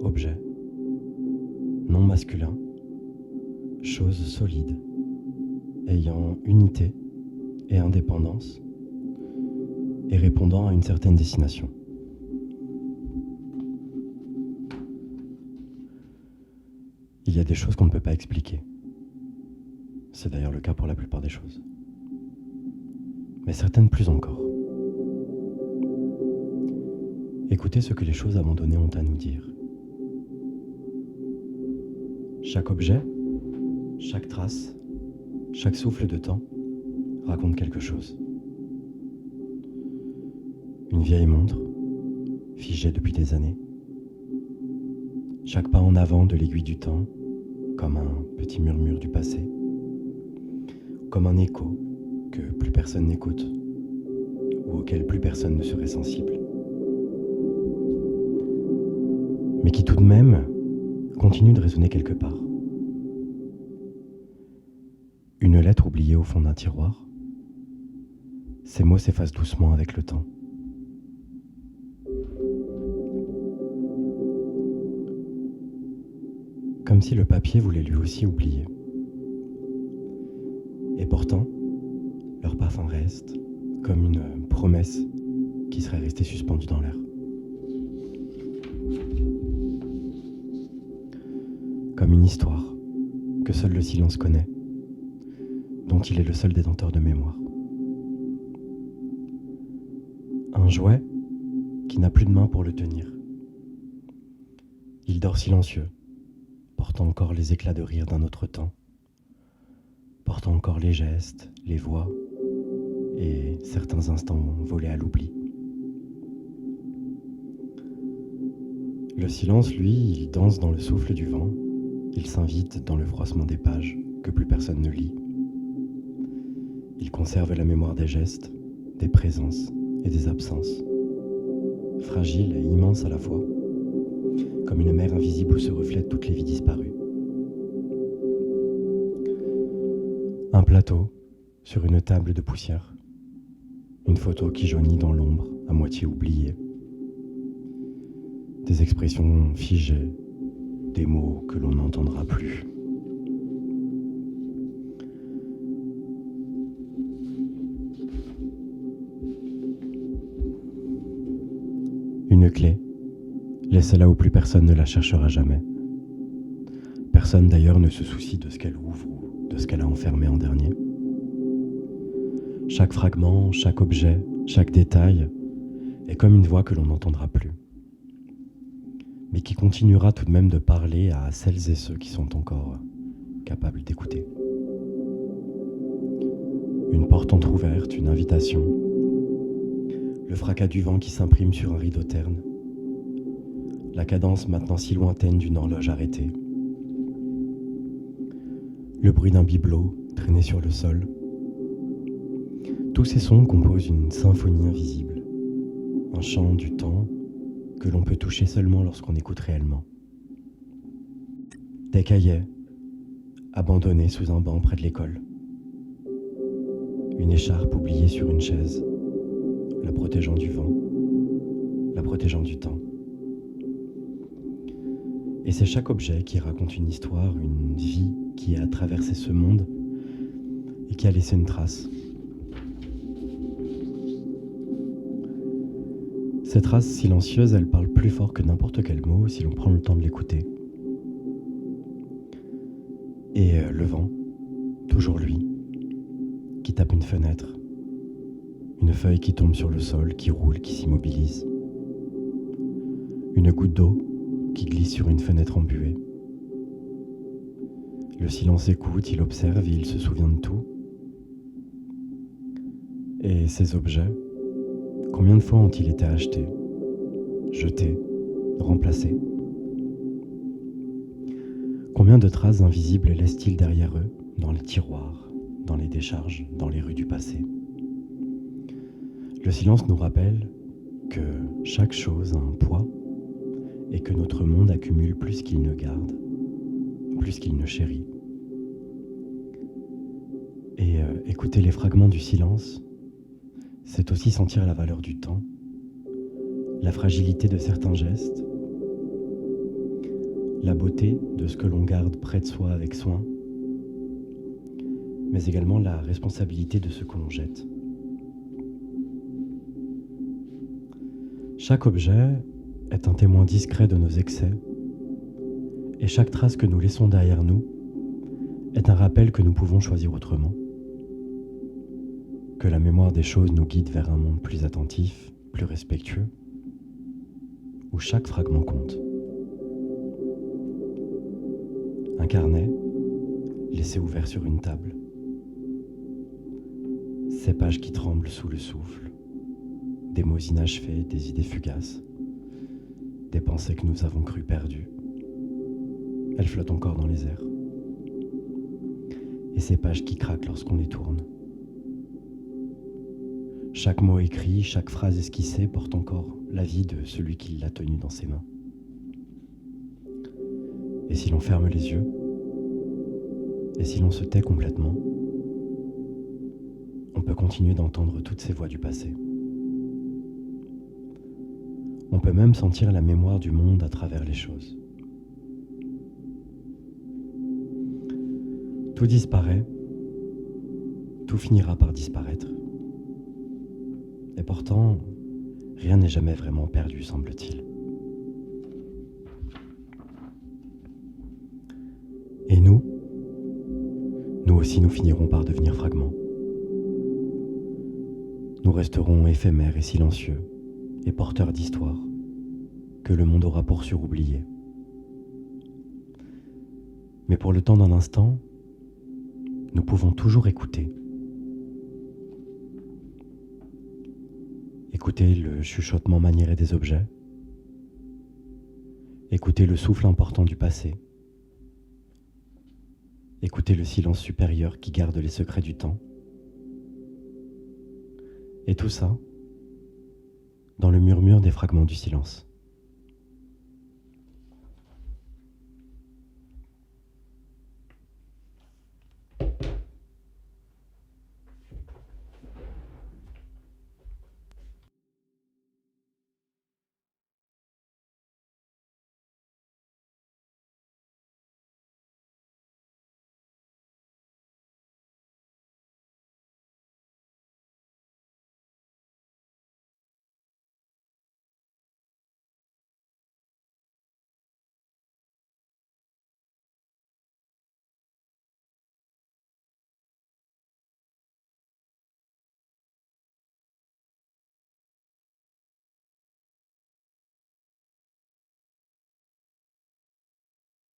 objet, non masculin, chose solide, ayant unité et indépendance et répondant à une certaine destination. Il y a des choses qu'on ne peut pas expliquer. C'est d'ailleurs le cas pour la plupart des choses. Mais certaines plus encore. Écoutez ce que les choses abandonnées ont à nous dire. Chaque objet, chaque trace, chaque souffle de temps raconte quelque chose. Une vieille montre, figée depuis des années. Chaque pas en avant de l'aiguille du temps, comme un petit murmure du passé. Comme un écho que plus personne n'écoute, ou auquel plus personne ne serait sensible. Mais qui tout de même continue de résonner quelque part. Une lettre oubliée au fond d'un tiroir. Ces mots s'effacent doucement avec le temps. Comme si le papier voulait lui aussi oublier. Et pourtant, leur parfum reste comme une promesse qui serait restée suspendue dans l'air. Comme une histoire que seul le silence connaît, dont il est le seul détenteur de mémoire. Un jouet qui n'a plus de main pour le tenir. Il dort silencieux, portant encore les éclats de rire d'un autre temps, portant encore les gestes, les voix et certains instants volés à l'oubli. Le silence, lui, il danse dans le souffle du vent, il s'invite dans le froissement des pages que plus personne ne lit. Il conserve la mémoire des gestes, des présences et des absences, fragile et immense à la fois, comme une mer invisible où se reflètent toutes les vies disparues. Un plateau sur une table de poussière, une photo qui jaunit dans l'ombre, à moitié oubliée. Des expressions figées, des mots que l'on n'entendra plus. Une clé, laissée là où plus personne ne la cherchera jamais. Personne d'ailleurs ne se soucie de ce qu'elle ouvre ou de ce qu'elle a enfermé en dernier. Chaque fragment, chaque objet, chaque détail est comme une voix que l'on n'entendra plus, mais qui continuera tout de même de parler à celles et ceux qui sont encore capables d'écouter. Une porte entr'ouverte, une invitation, le fracas du vent qui s'imprime sur un rideau terne, la cadence maintenant si lointaine d'une horloge arrêtée, le bruit d'un bibelot traîné sur le sol. Tous ces sons composent une symphonie invisible, un chant du temps que l'on peut toucher seulement lorsqu'on écoute réellement. Des cahiers, abandonnés sous un banc près de l'école. Une écharpe oubliée sur une chaise, la protégeant du vent, la protégeant du temps. Et c'est chaque objet qui raconte une histoire, une vie qui a traversé ce monde et qui a laissé une trace. Cette trace silencieuse, elle parle plus fort que n'importe quel mot si l'on prend le temps de l'écouter. Et le vent, toujours lui, qui tape une fenêtre, une feuille qui tombe sur le sol, qui roule, qui s'immobilise. Une goutte d'eau qui glisse sur une fenêtre embuée. Le silence écoute, il observe et il se souvient de tout. Et ces objets, combien de fois ont-ils été achetés, jetés, remplacés? Combien de traces invisibles laissent-ils derrière eux, dans les tiroirs, dans les décharges, dans les rues du passé? Le silence nous rappelle que chaque chose a un poids et que notre monde accumule plus qu'il ne garde, plus qu'il ne chérit. Et écouter les fragments du silence, c'est aussi sentir la valeur du temps, la fragilité de certains gestes, la beauté de ce que l'on garde près de soi avec soin, mais également la responsabilité de ce que l'on jette. Chaque objet est un témoin discret de nos excès, et chaque trace que nous laissons derrière nous est un rappel que nous pouvons choisir autrement, que la mémoire des choses nous guide vers un monde plus attentif, plus respectueux, où chaque fragment compte. Un carnet, laissé ouvert sur une table. Ces pages qui tremblent sous le souffle. Des mots inachevés, des idées fugaces. Des pensées que nous avons crues perdues. Elles flottent encore dans les airs. Et ces pages qui craquent lorsqu'on les tourne. Chaque mot écrit, chaque phrase esquissée porte encore la vie de celui qui l'a tenu dans ses mains. Et si l'on ferme les yeux, et si l'on se tait complètement, on peut continuer d'entendre toutes ces voix du passé. On peut même sentir la mémoire du monde à travers les choses. Tout disparaît, tout finira par disparaître. Et pourtant, rien n'est jamais vraiment perdu, semble-t-il. Et nous aussi nous finirons par devenir fragments. Nous resterons éphémères et silencieux, et porteurs d'histoires, que le monde aura pour oublier. Mais pour le temps d'un instant, nous pouvons toujours écouter. Écouter le chuchotement maniéré des objets. Écouter le souffle important du passé. Écouter le silence supérieur qui garde les secrets du temps. Et tout ça, dans le murmure des fragments du silence.